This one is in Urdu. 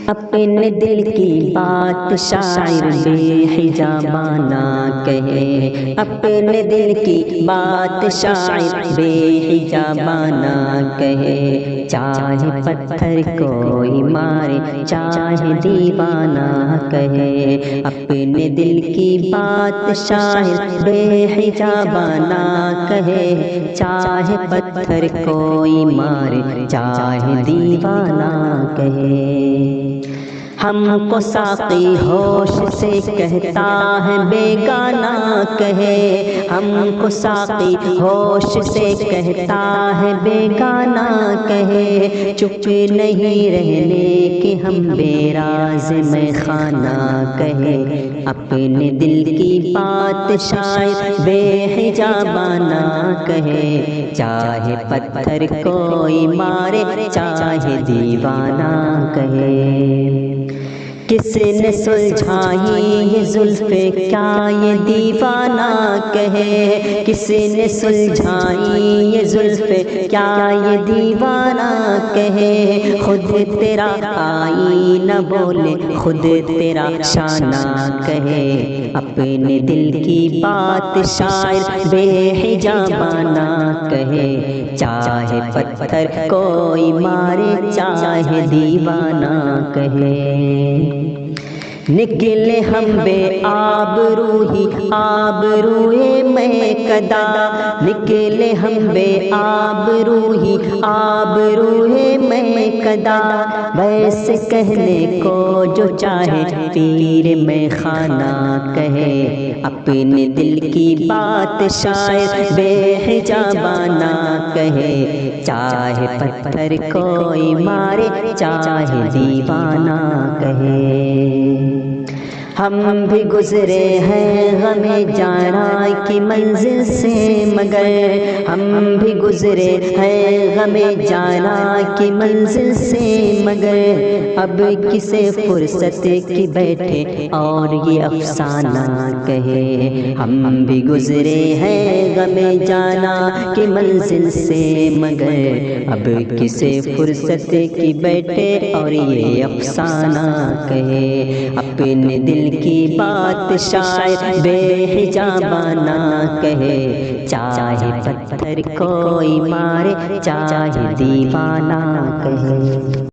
اپنے دل کی بات شاعر بے حجابانہ کہے، اپنے دل کی بات شاعر بے حجابانہ کہے، چاہے پتھر کوئی مارے چاہے دیوانہ کہے، اپنے دل کی بات شاعر بے حجابانہ کہے، چاہے پتھر کوئی مارے چاہے دیوانہ کہے۔ ہم کو ساقی ہوش سے کہتا ہے بیگانہ کہے، ہم کو ساقی ہوش سے کہتا ہے بیگانہ کہے، چپ نہیں رہنے کہ ہم بے راز میں خانہ کہے، اپنے دل کی بات شاعر بے حجابانہ کہے، چاہے پتھر کوئی مارے چاہے دیوانہ کہے۔ کس نے سلجھائی یہ زلفیں کیا یہ دیوانہ کہے، کس نے سلجھائی یہ زلفیں کیا یہ دیوانہ کہے، خود تیرا آئینہ بولے خود تیرا شانہ کہے، اپنے دل کی بات شاعر بے حجابانہ کہے، چاہے پتھر کوئی مارے چاہے دیوانہ کہے۔ نکلے ہم بے آبروئی آبروئے میں کدا، نکلے ہم بے آبروئی آبروئے میں کدا، ویسے کہنے کو جو چاہے پیر میں خانہ کہے، اپنے دل کی بات شاعر بے حجابانہ کہے، چاہے پتھر کوئی مارے چاہے دیوانہ کہے۔ ہم بھی گزرے ہیں غم جانا کی منزل سے مگر، ہم بھی گزرے ہیں غم جانا کی منزل سے مگر، اب کسے فرصت کی بیٹھے اور یہ افسانہ کہے، ہم بھی گزرے ہیں غم جانا کی منزل سے مگر، اب کسے فرصت کی بیٹھے اور یہ افسانہ کہے، اپنے دل کی بات شاعر بے حجابانہ کہے، چاہے پتھر کوئی مارے چاہے دیوانہ کہے۔